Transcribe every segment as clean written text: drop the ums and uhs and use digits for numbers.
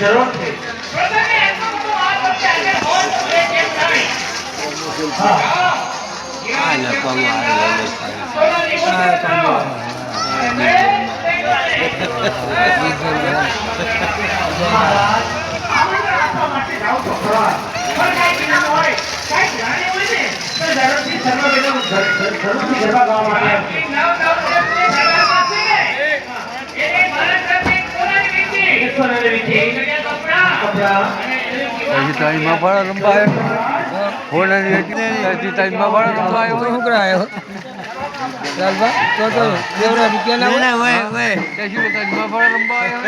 જરૂરથી ટાઈમમાં ભાડા લંબાયો હોનાની ટાઈમમાં ભાડા લંબાયો શું કરાયો ચાલબા તો દેવરા રૂપિયા ના હોય ટાઈમમાં ભાડા લંબાયો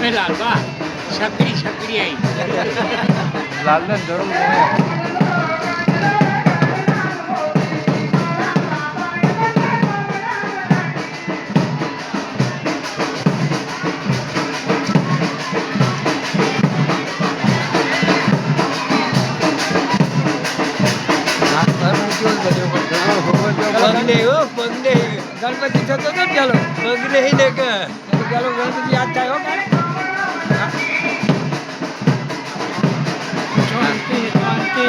લાલબા છકડી આવી લાલને જરૂર ગણપતિ થતો ને ચાલો પગને ને કે ચાલો ગણપતિ યાદ થાય શાંતિ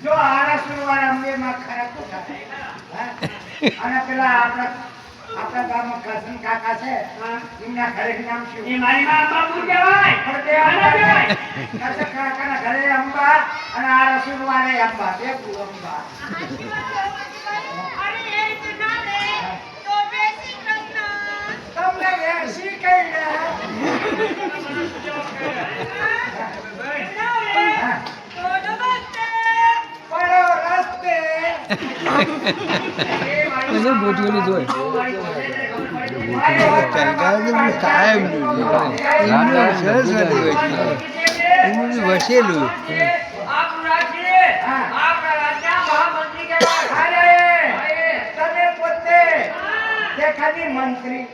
જો આરા સુરવાર અમને માં ખરા કોઠા અને પેલા આપણા ગામમાં કૃષ્ણ કાકા છે એમના ઘરે નામ શું એ મારી માં બાપુ કહેવાય કૃષ્ણ કાકાના ઘરે અંબા અને આરા સુરવારે અંબા બે ગુરુ અંબા અરે એ જના રે તો બેસી કૃષ્ણ તમને બેસી કઈ ને ગોઠવેલી જોઈ વસેલું મંત્રી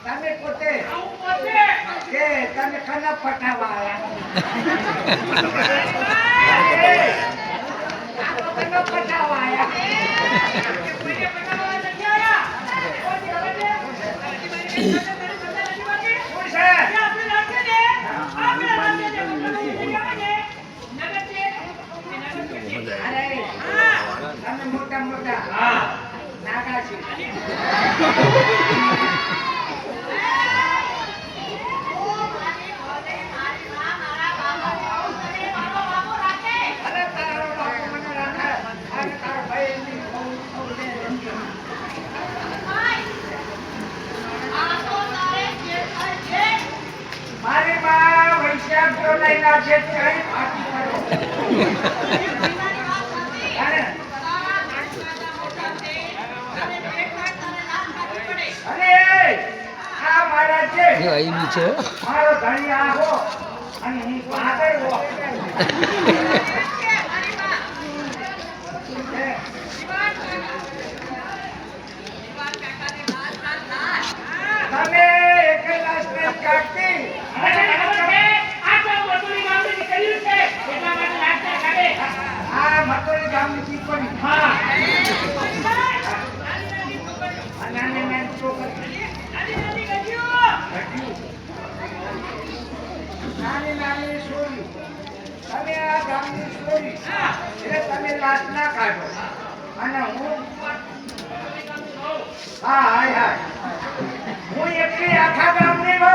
તમે પોતે કે તમે કના પટાવા કના પટાવા તમે મોટા મોટા નાગા છે મારી માં વૈશાખ જો લઈને આવશે ત્યારે ફાટી પડો અરે આ મારા છે અહીં છે મારો ધણી આ હો અને હું આગળ હો તમે એકલા સ્નેહ કાઢતી આ મતોરી ગામની ટીપણી અને નાની નાની છોકરી નાની નાની છોરી તમે આ ગામની છોરી એટલે તમે લાશ ના કાઢો અને હું હા હાય હું એકલી આખા ગામની બહુ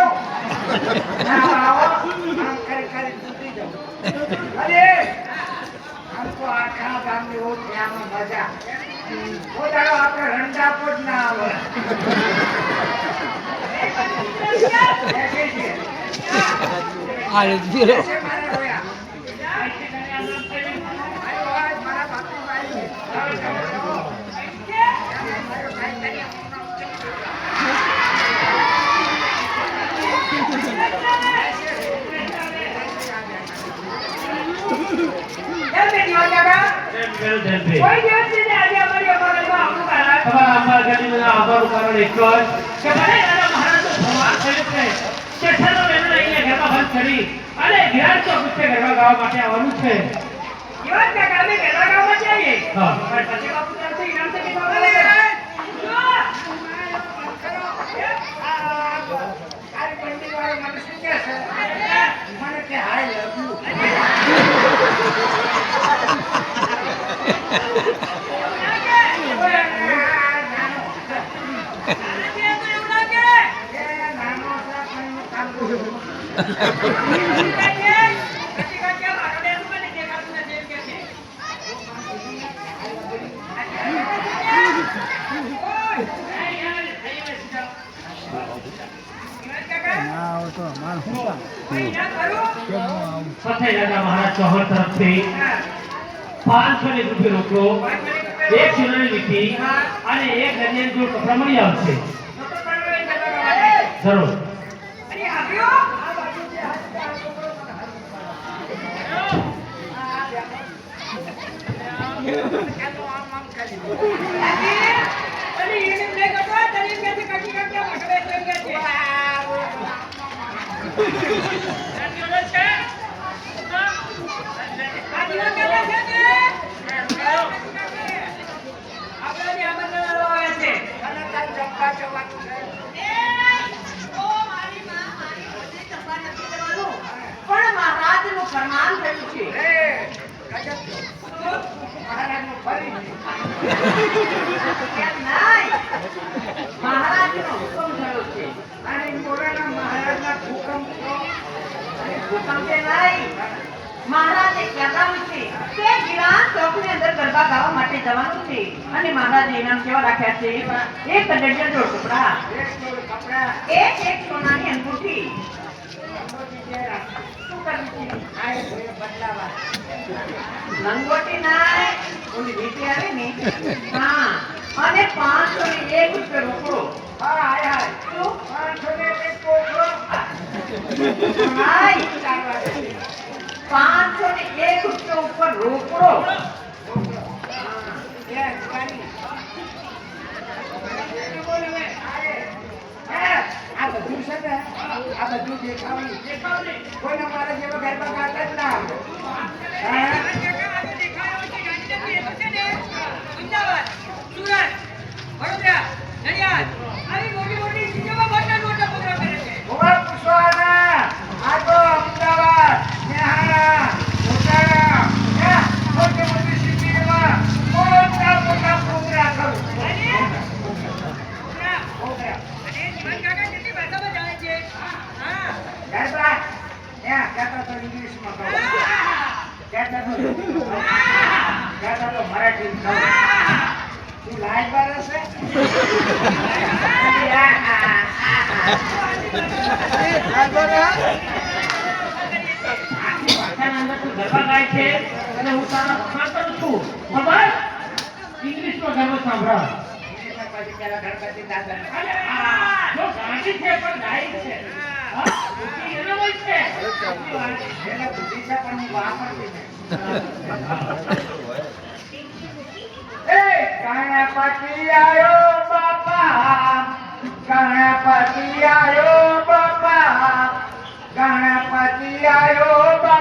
આવો આમ કરી તૂટી જાઉં અરે આમ તો આખા ગામની બહુ આમાં મજા પોતાનો આપણે રંડાપો જ ના આવે આ પીલો મારા રોયા મારા બાપુ ભાઈ મને કે હાય લવ महाराज चौहान तरफ से 500 રૂપિયા રોકડો એક સોનાની વીંટી અને એક દરિયાની જોડ કપડા મળી આવશે જરૂર મહારાજે કહેવાનું છે કે ગિરાન ચોકની અંદર ગરબા ગાવા માટે જવાનું છે અને મહારાજે ઇનામ કેવા રાખ્યા છે એક દડિયા જોડ કપડા એક સોનાની અંગૂઠી શું કરવી છે લંગોટી ના ઓલી વીટી આવે ને હા અને 501 રૂપિયા રોકડો હા હાય હાય શું 501 કોકરો હાય 501 રૂપિયા ઉપર રોકડો આ બધું છે ને આ બધું દેખાવડી કોઈને મારે જેવો ગરબા ગાતા જ ના આવડે ઉભા પૂછવાના આ તો અમદાવાદ નેહાણા મોટાણા મોટી મોટી સિટીમાં મોટા મોટા પ્રોગ્રામ કરું ગરબા કહેતા તો ઇંગ્લિશમાં કહો કહેતા તો મરાઠીમાં કહો તું લાઈટ બાર હશે ગરબા ગાય છે અને હું તારા વખાણ કરું છું ખબર ઇંગ્લિશમાં ગરબા સાંભળો પછી પેલા ગણપતિ દાદા જો ગાંધી છે પણ ગાય છે હા એનો હોય છે એને બુદ્ધિ છે પણ હું વાપરતી નહીં ગણપતિ આયો બાપા ગણપતિ આયો બાપા ગણપતિ આયો બાપા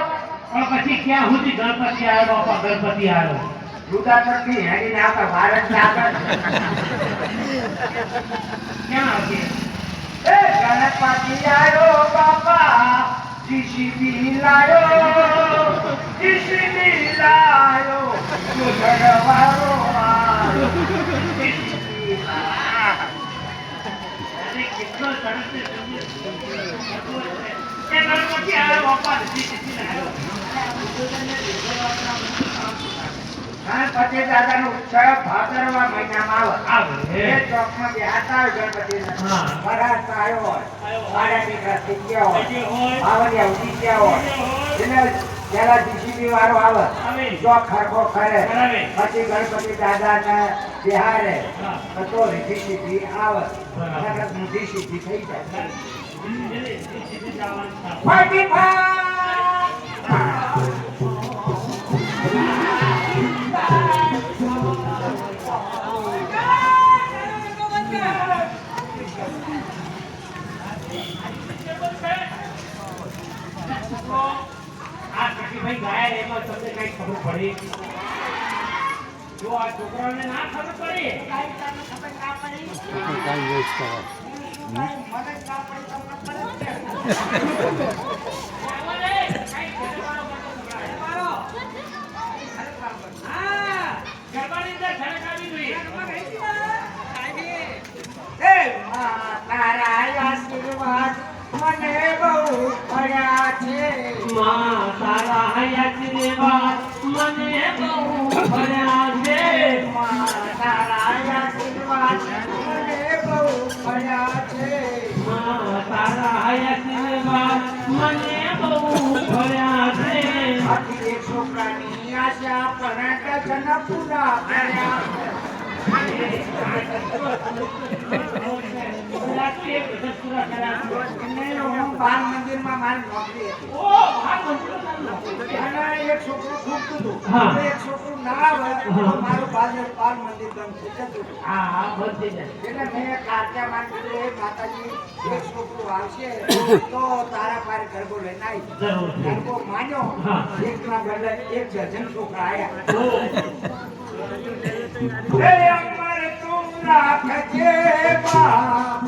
પણ પછી ક્યાં સુધી ગણપતિ આવ્યો બાપા ગણપતિ આવ્યો જુદા પરથી હેડીને આવતા ભારત ને આગળ ક્યાં આવશે એ ગણપતિ આયો બાપા જીસીબી લાયો ઉધડવાળો આયો. અરે કેટલો સરસ છે એ ગણપતિ આવ્યો બાપા જીસીબી આવ્યો ગણપતિ દાદાનો ઉત્સવ ભાદરવા મહિનામાં આવે. આવે એ ચોકમાં બેહાતા હોય ગણપતિને. હા. વરસાદ આવ્યો હોય. મારા દીકરા થઈ ગયા હોય. જે હોય બાવળિયા ઉડી ગયા હોય. એને પેલા જીસીબી વાળો આવે. આવે. ચોક ખરખો ખરે. ખરાવે. પછી ગણપતિ દાદાને બિહારે. હા. તો જીસીબી આવે. બરાબર. નકર જીસીબી થઈ જાય. જીસીબી જવાનું થાય. ફાટી ફાટ. આ કાકીભાઈ ગાયા એમાં તમને કઈ ખબર પડી જો આ છોકરાઓને ના ખબર પડી એ તારા આશીર્વાદ મને બહુ મળ્યા છે. માં તારા આશીર્વાદ મને બહુ ભર્યા છે તારા આશીર્વાદ મને બહુ મળ્યા છે. માં તારા આશીર્વાદ મને બહુ ભર્યા છે આથી એક છોકરાની આશા પરણત જન પૂરા કર્યા. એને હું બાલ મંદિરમાં મારી નોકરી હતી. અને એક છોકરું ખૂટતું હતું. હા. તો એક છોકરું ના આવે તો મારું બાલ મંદિર બંધ થઈ જતું હતું. હા બંધ થઈ જાય એટલે મેં કાચા માંગી એ માતાજી એક છોકરું આવશે તો તારા પાસે ગરબો લઈને આવી. જરૂર છે. ગરબો માન્યો. હા. એકના બદલે એક ડઝન છોકરા આયા. ઓ, એ અમર તું રાખજે બાપ